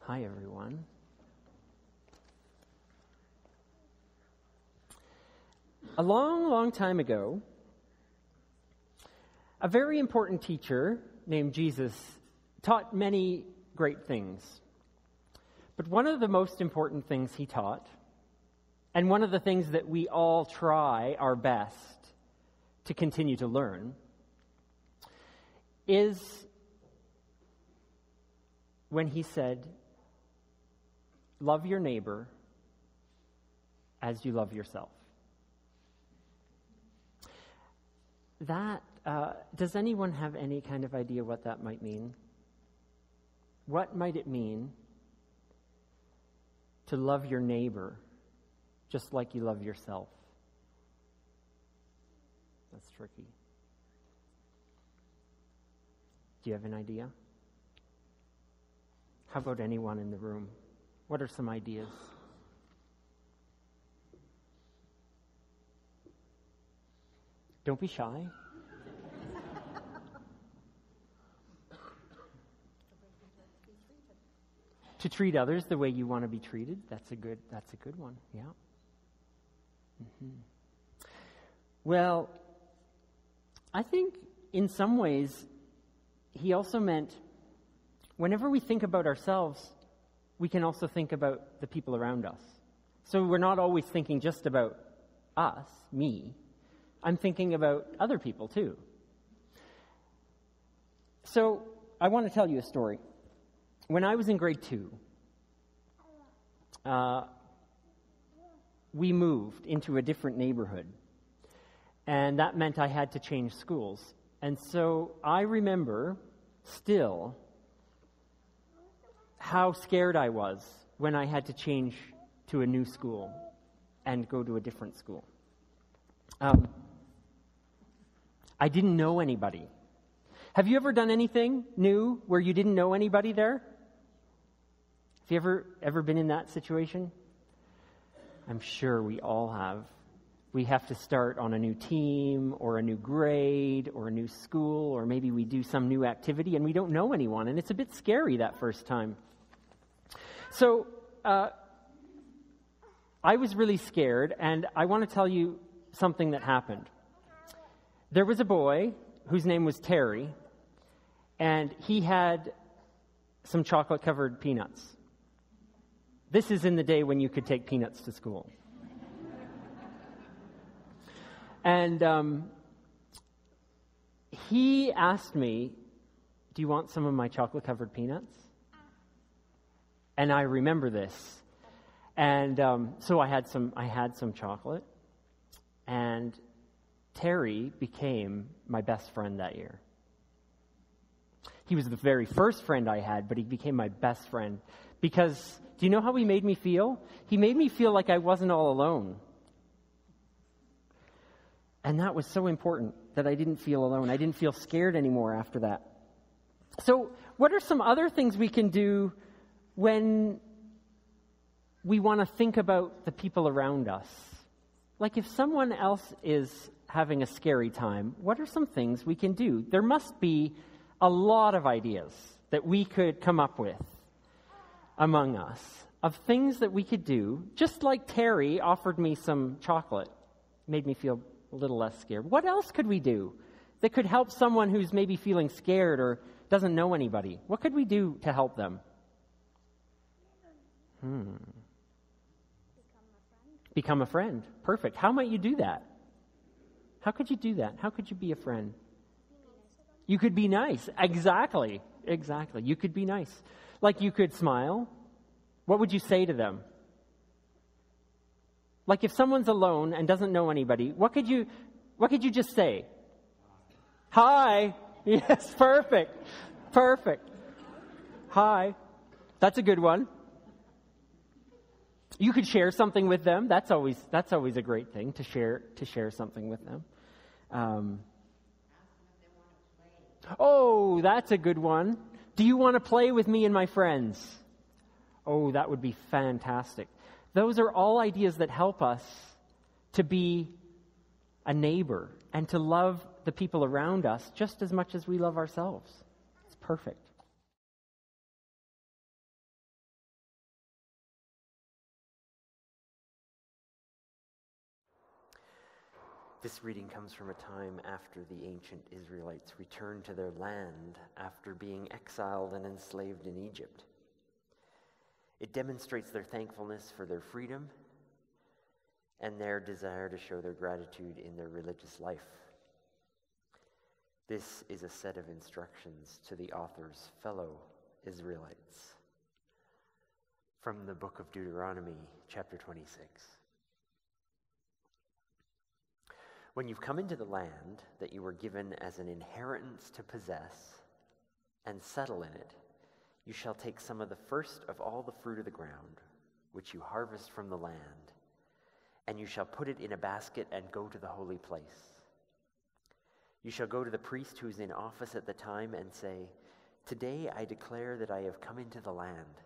Hi, everyone. A long, long time ago, a very important teacher named Jesus taught many great things. But one of the most important things he taught, and one of the things that we all try our best to continue to learn, is when he said, love your neighbor as you love yourself. That, does anyone have any kind of idea what that might mean? What might it mean to love your neighbor just like you love yourself? That's tricky. Do you have an idea? How about anyone in the room? What are some ideas? Don't be shy. To treat others the way you want to be treated. That's a good one. Yeah. Mm-hmm. Well, I think in some ways he also meant whenever we think about ourselves, we can also think about the people around us. So we're not always thinking just about us, me. I'm thinking about other people too. So I want to tell you a story. When I was in grade 2, we moved into a different neighborhood. And that meant I had to change schools. And so I remember still how scared I was when I had to change to a new school and go to a different school. I didn't know anybody. Have you ever done anything new where you didn't know anybody there? Have you ever been in that situation? I'm sure we all have. We have to start on a new team or a new grade or a new school, or maybe we do some new activity and we don't know anyone, and it's a bit scary that first time. So I was really scared, and I want to tell you something that happened. There was a boy whose name was Terry, and he had some chocolate-covered peanuts. This is in the day when you could take peanuts to school. And he asked me, do you want some of my chocolate-covered peanuts? And I remember this. And so I had some chocolate, and Terry became my best friend that year. He was the very first friend I had, but he became my best friend. Because, do you know how he made me feel? He made me feel like I wasn't all alone. And that was so important, that I didn't feel alone. I didn't feel scared anymore after that. So, what are some other things we can do when we want to think about the people around us? Like if someone else is having a scary time, what are some things we can do? There must be a lot of ideas that we could come up with among us of things that we could do, just like Terry offered me some chocolate, made me feel a little less scared. What else could we do that could help someone who's maybe feeling scared or doesn't know anybody? What could we do to help them? Become a friend. Perfect. How might you do that? How could you do that? How could you be a friend? You could be nice. Exactly. You could be nice. Like you could smile. What would you say to them? Like if someone's alone and doesn't know anybody, what could you just say? Hi. Yes, perfect. Hi. That's a good one. You could share something with them. That's always a great thing to share something with them. Oh, that's a good one. Do you want to play with me and my friends? Oh, that would be fantastic. Those are all ideas that help us to be a neighbor and to love the people around us just as much as we love ourselves. It's perfect. This reading comes from a time after the ancient Israelites returned to their land after being exiled and enslaved in Egypt. It demonstrates their thankfulness for their freedom and their desire to show their gratitude in their religious life. This is a set of instructions to the author's fellow Israelites from the book of Deuteronomy, chapter 26. When you've come into the land that you were given as an inheritance to possess and settle in it, you shall take some of the first of all the fruit of the ground, which you harvest from the land, and you shall put it in a basket and go to the holy place. You shall go to the priest who is in office at the time and say, "Today I declare that I have come into the land."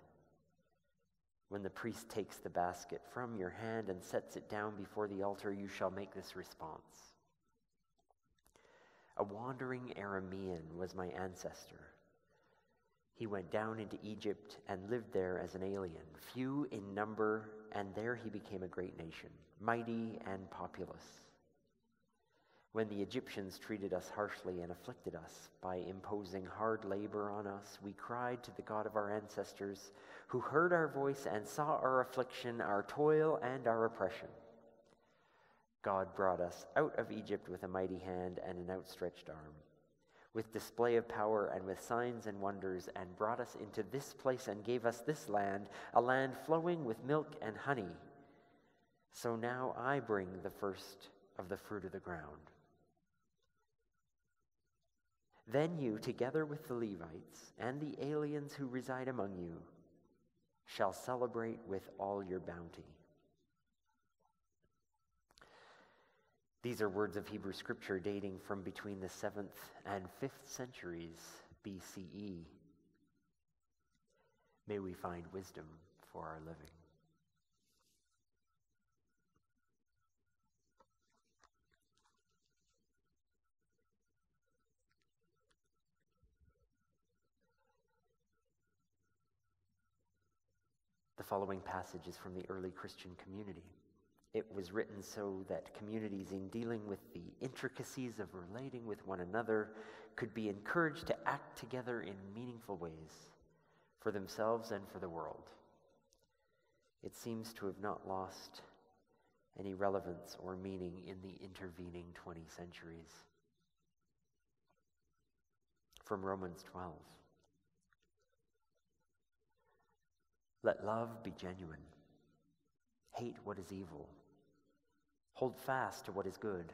When the priest takes the basket from your hand and sets it down before the altar, you shall make this response. "A wandering Aramean was my ancestor. He went down into Egypt and lived there as an alien, few in number, and there he became a great nation, mighty and populous. When the Egyptians treated us harshly and afflicted us by imposing hard labor on us, we cried to the God of our ancestors, who heard our voice and saw our affliction, our toil, and our oppression. God brought us out of Egypt with a mighty hand and an outstretched arm, with display of power and with signs and wonders, and brought us into this place and gave us this land, a land flowing with milk and honey. So now I bring the first of the fruit of the ground. Then you, together with the Levites and the aliens who reside among you, shall celebrate with all your bounty." These are words of Hebrew scripture dating from between the 7th and 5th centuries BCE. May we find wisdom for our living. The following passage is from the early Christian community. It was written so that communities, in dealing with the intricacies of relating with one another, could be encouraged to act together in meaningful ways for themselves and for the world. It seems to have not lost any relevance or meaning in the intervening 20 centuries. From Romans 12. Let love be genuine. Hate what is evil. Hold fast to what is good.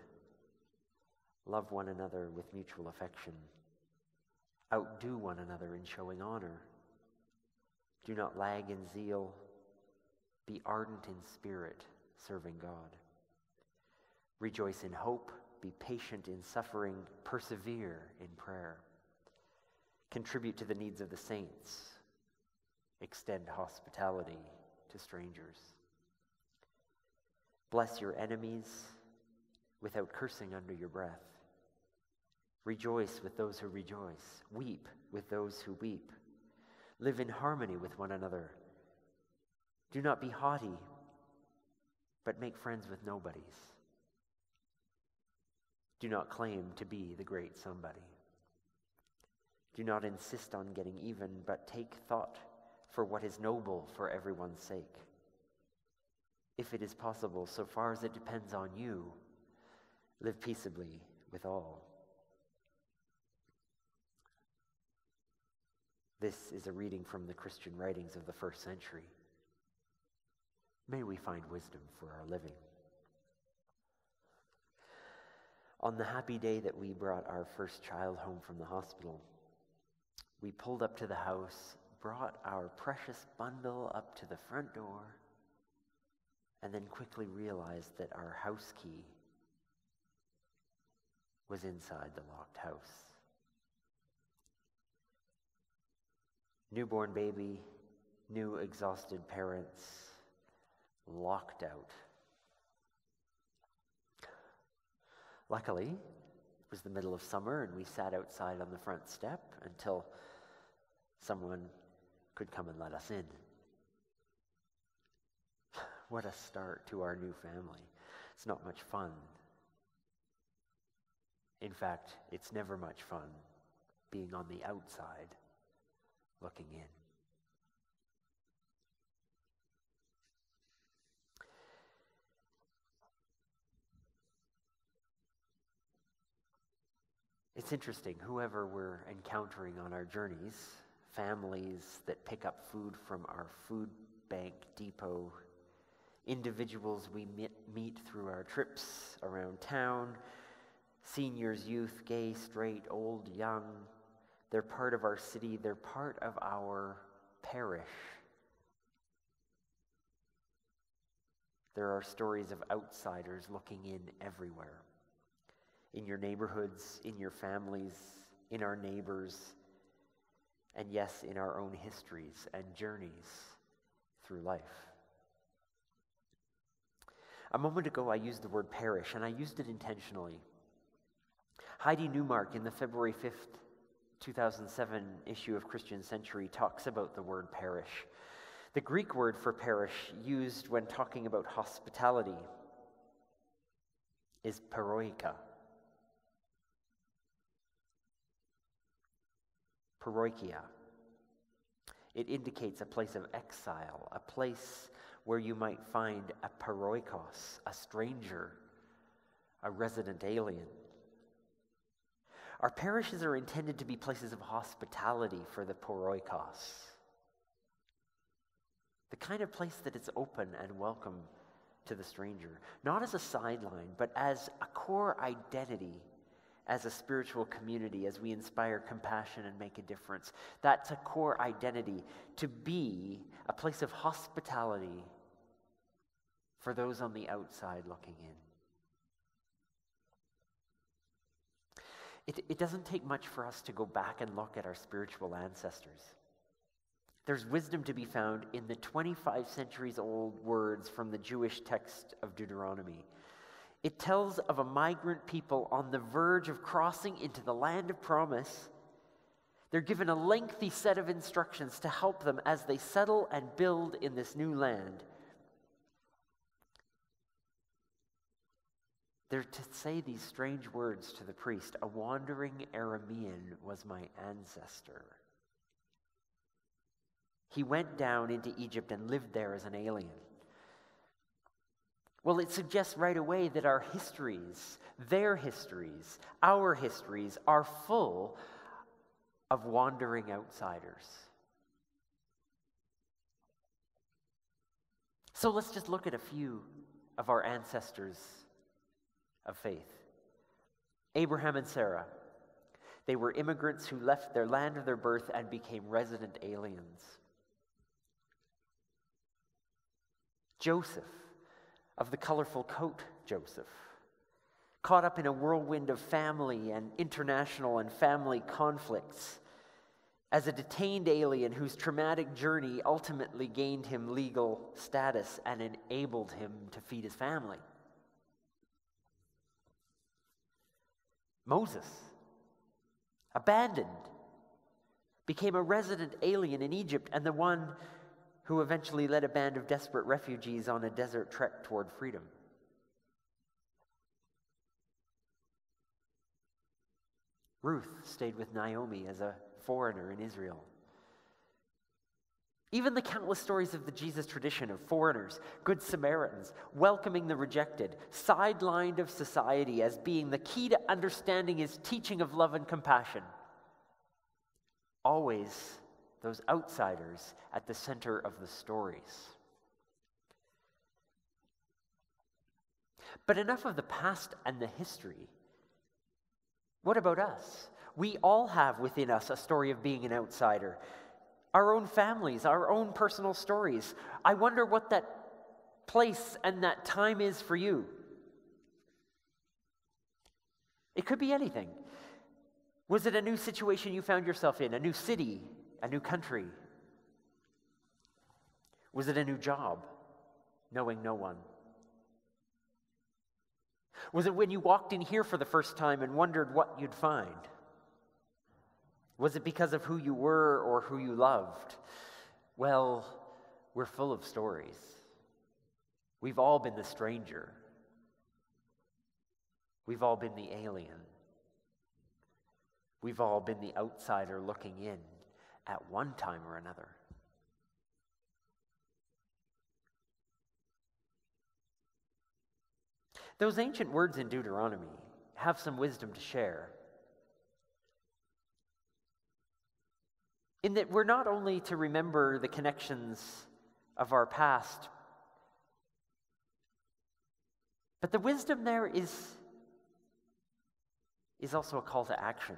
Love one another with mutual affection. Outdo one another in showing honor. Do not lag in zeal. Be ardent in spirit, serving God. Rejoice in hope. Be patient in suffering. Persevere in prayer. Contribute to the needs of the saints. Extend hospitality to strangers. Bless your enemies without cursing under your breath. Rejoice with those who rejoice. Weep with those who weep. Live in harmony with one another. Do not be haughty, but make friends with nobodies. Do not claim to be the great somebody. Do not insist on getting even, but take thought for what is noble for everyone's sake. If it is possible, so far as it depends on you, live peaceably with all. This is a reading from the Christian writings of the 1st century. May we find wisdom for our living. On the happy day that we brought our first child home from the hospital, we pulled up to the house, brought our precious bundle up to the front door, and then quickly realized that our house key was inside the locked house. Newborn baby, new exhausted parents, locked out. Luckily, it was the middle of summer and we sat outside on the front step until someone could come and let us in. What a start to our new family. It's not much fun, In fact, it's never much fun being on the outside looking in. It's interesting, whoever we're encountering on our journeys, families that pick up food from our food bank depot, individuals we meet through our trips around town, seniors, youth, gay, straight, old, young, they're part of our city, they're part of our parish. There are stories of outsiders looking in everywhere. In your neighborhoods, in your families, in our neighbors, and yes, in our own histories and journeys through life. A moment ago, I used the word parish, and I used it intentionally. Heidi Newmark, in the February 5th, 2007 issue of Christian Century, talks about the word parish. The Greek word for parish used when talking about hospitality is paroika. Paroikia. It indicates a place of exile, a place where you might find a paroikos, a stranger, a resident alien. Our parishes are intended to be places of hospitality for the paroikos. The kind of place that is open and welcome to the stranger, not as a sideline, but as a core identity as a spiritual community, as we inspire compassion and make a difference. That's a core identity, to be a place of hospitality for those on the outside looking in. It doesn't take much for us to go back and look at our spiritual ancestors. There's wisdom to be found in the 25 centuries old words from the Jewish text of Deuteronomy. It tells of a migrant people on the verge of crossing into the land of promise. They're given a lengthy set of instructions to help them as they settle and build in this new land. They're to say these strange words to the priest. A wandering Aramean was my ancestor. He went down into Egypt and lived there as an alien. Well, it suggests right away that our histories, their histories, our histories are full of wandering outsiders. So let's just look at a few of our ancestors of faith. Abraham and Sarah. They were immigrants who left their land of their birth and became resident aliens. Joseph, of the colorful coat Joseph, caught up in a whirlwind of family and international and family conflicts as a detained alien whose traumatic journey ultimately gained him legal status and enabled him to feed his family. Moses, abandoned, became a resident alien in Egypt and the one who eventually led a band of desperate refugees on a desert trek toward freedom. Ruth stayed with Naomi as a foreigner in Israel. Even the countless stories of the Jesus tradition of foreigners, good Samaritans, welcoming the rejected, sidelined of society as being the key to understanding his teaching of love and compassion. Always those outsiders at the center of the stories. But enough of the past and the history. What about us? We all have within us a story of being an outsider. Our own families, our own personal stories. I wonder what that place and that time is for you. It could be anything. Was it a new situation you found yourself in? A new city? A new country? Was it a new job? Knowing no one? Was it when you walked in here for the first time and wondered what you'd find? Was it because of who you were or who you loved? Well, we're full of stories. We've all been the stranger. We've all been the alien. We've all been the outsider looking in at one time or another. Those ancient words in Deuteronomy have some wisdom to share. In that we're not only to remember the connections of our past, but the wisdom there is also a call to action.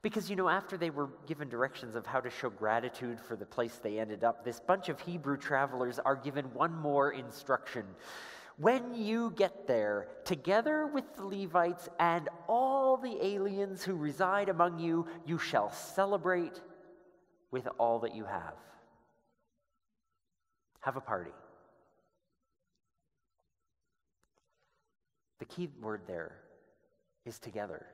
Because, after they were given directions of how to show gratitude for the place they ended up, this bunch of Hebrew travelers are given one more instruction. When you get there, together with the Levites and all the aliens who reside among you, you shall celebrate with all that you have. Have a party. The key word there is together.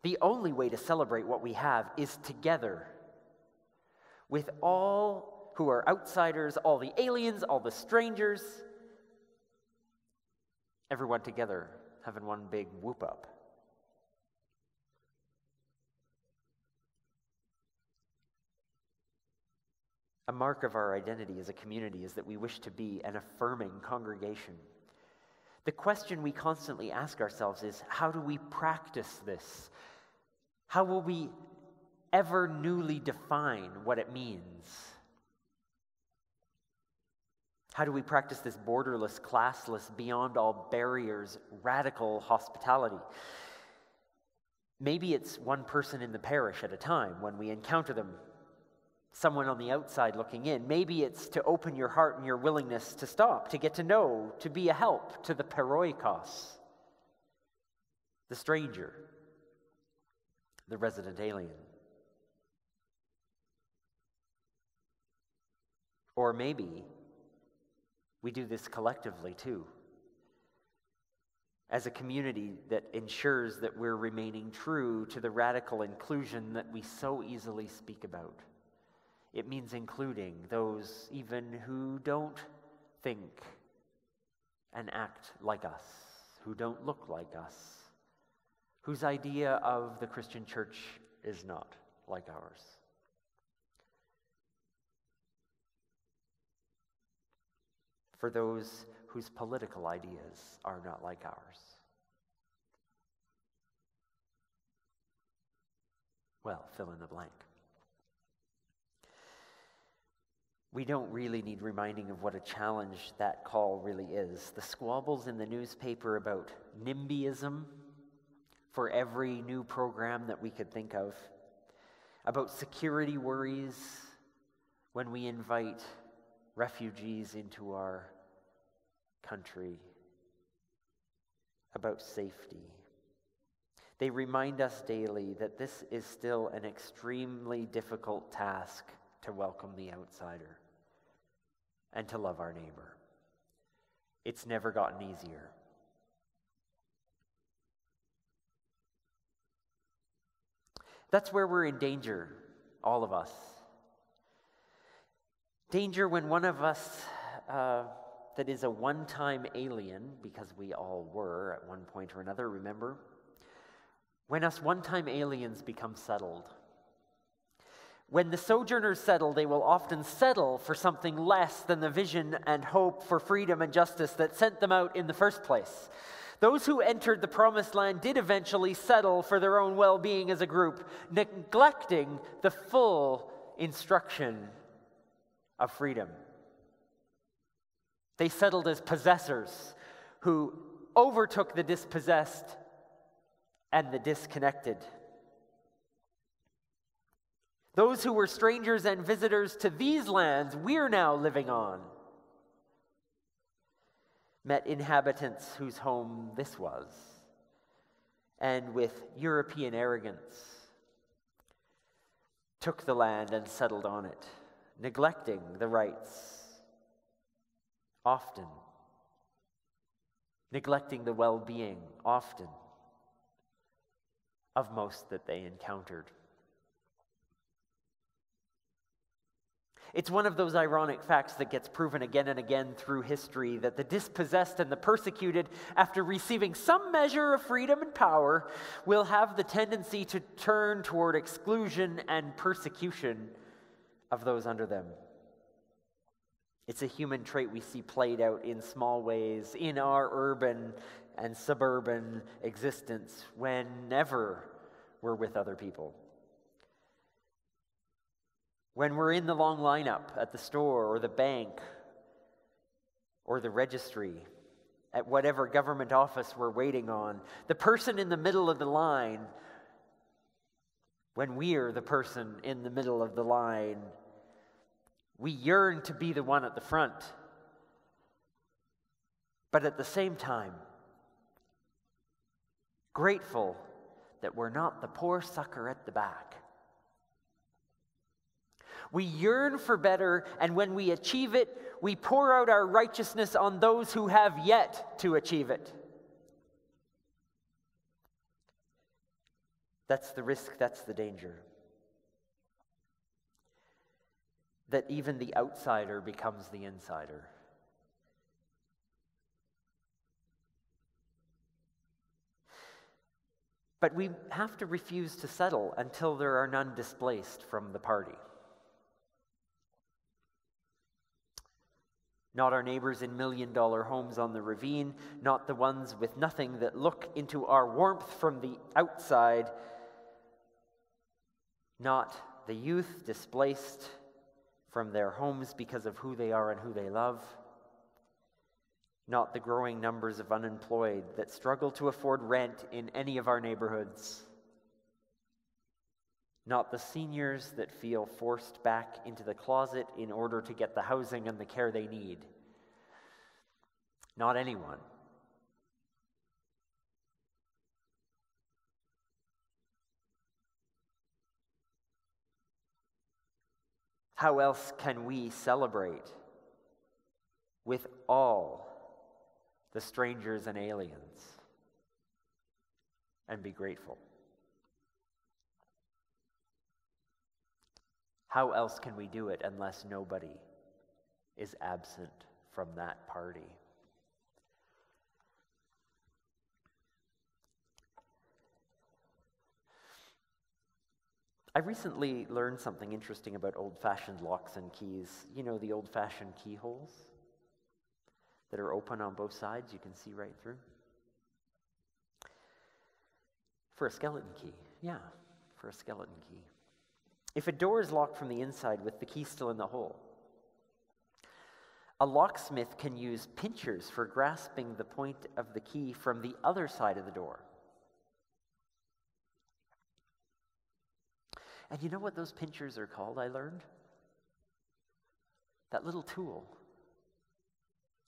The only way to celebrate what we have is together with all who are outsiders, all the aliens, all the strangers, everyone together having one big whoop up. A mark of our identity as a community is that we wish to be an affirming congregation. The question we constantly ask ourselves is, how do we practice this? How will we ever newly define what it means? How do we practice this borderless, classless, beyond all barriers, radical hospitality? Maybe it's one person in the parish at a time when we encounter them, someone on the outside looking in. Maybe it's to open your heart and your willingness to stop, to get to know, to be a help to the paroikos, the stranger, the resident alien. Or maybe we do this collectively too, as a community that ensures that we're remaining true to the radical inclusion that we so easily speak about. It means including those even who don't think and act like us, who don't look like us, whose idea of the Christian church is not like ours. For those whose political ideas are not like ours. Well, fill in the blank. We don't really need reminding of what a challenge that call really is. The squabbles in the newspaper about NIMBYism for every new program that we could think of, about security worries when we invite refugees into our country, about safety. They remind us daily that this is still an extremely difficult task to welcome the outsider and to love our neighbor. It's never gotten easier. That's where we're in danger, all of us. Danger when one of us that is a one-time alien, because we all were at one point or another, remember? When us one-time aliens become settled. When the sojourners settle, they will often settle for something less than the vision and hope for freedom and justice that sent them out in the first place. Those who entered the promised land did eventually settle for their own well-being as a group, neglecting the full instruction of freedom. They settled as possessors who overtook the dispossessed and the disconnected. Those who were strangers and visitors to these lands we're now living on met inhabitants whose home this was, and with European arrogance took the land and settled on it, neglecting the rights, often neglecting the well-being, often, of most that they encountered. It's one of those ironic facts that gets proven again and again through history that the dispossessed and the persecuted, after receiving some measure of freedom and power, will have the tendency to turn toward exclusion and persecution of those under them. It's a human trait we see played out in small ways in our urban and suburban existence whenever we're with other people. When we're in the long lineup at the store or the bank or the registry, at whatever government office we're waiting on, the person in the middle of the line, when we're the person in the middle of the line, we yearn to be the one at the front. But at the same time, grateful that we're not the poor sucker at the back. We yearn for better, and when we achieve it, we pour out our righteousness on those who have yet to achieve it. That's the risk, that's the danger. That even the outsider becomes the insider. But we have to refuse to settle until there are none displaced from the party. Not our neighbors in million-dollar homes on the ravine, not the ones with nothing that look into our warmth from the outside, not the youth displaced from their homes because of who they are and who they love, not the growing numbers of unemployed that struggle to afford rent in any of our neighborhoods, not the seniors that feel forced back into the closet in order to get the housing and the care they need. Not anyone. How else can we celebrate with all the strangers and aliens and be grateful? How else can we do it unless nobody is absent from that party? I recently learned something interesting about old-fashioned locks and keys. You know, the old-fashioned keyholes that are open on both sides, you can see right through? For a skeleton key, yeah, for a skeleton key. If a door is locked from the inside with the key still in the hole, a locksmith can use pinchers for grasping the point of the key from the other side of the door. And you know what those pinchers are called, I learned? That little tool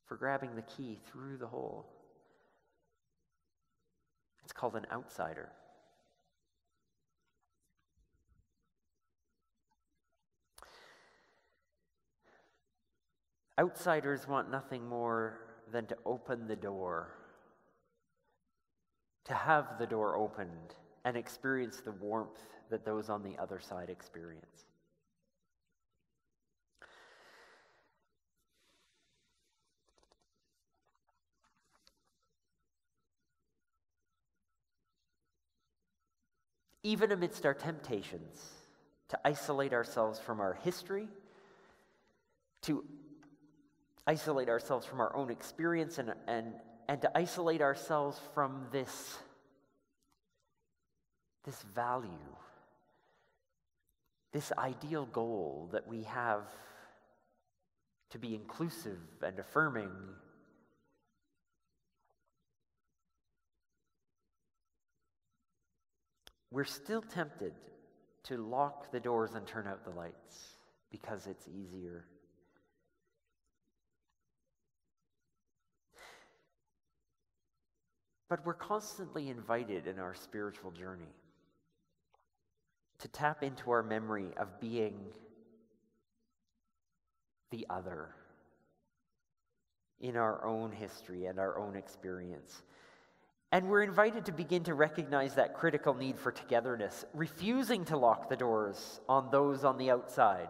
for grabbing the key through the hole. It's called an outsider. Outsiders want nothing more than to open the door, to have the door opened and experience the warmth that those on the other side experience. Even amidst our temptations to isolate ourselves from our history, to isolate ourselves from our own experience, and to isolate ourselves from this value, this ideal goal that we have to be inclusive and affirming, we're still tempted to lock the doors and turn out the lights because it's easier. But we're constantly invited in our spiritual journey to tap into our memory of being the other in our own history and our own experience. And we're invited to begin to recognize that critical need for togetherness, refusing to lock the doors on those on the outside,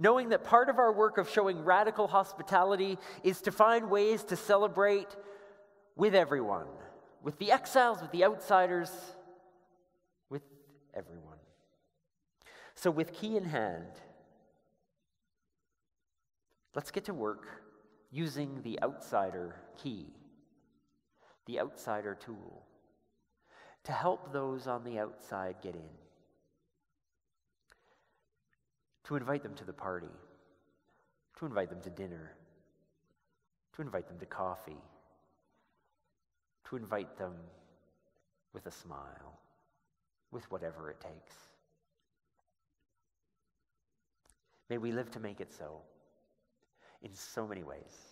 Knowing that part of our work of showing radical hospitality is to find ways to celebrate with everyone, with the exiles, with the outsiders, with everyone. So with key in hand, let's get to work using the outsider key, the outsider tool, to help those on the outside get in, to invite them to the party, to invite them to dinner, to invite them to coffee, to invite them with a smile, with whatever it takes. May we live to make it so in so many ways.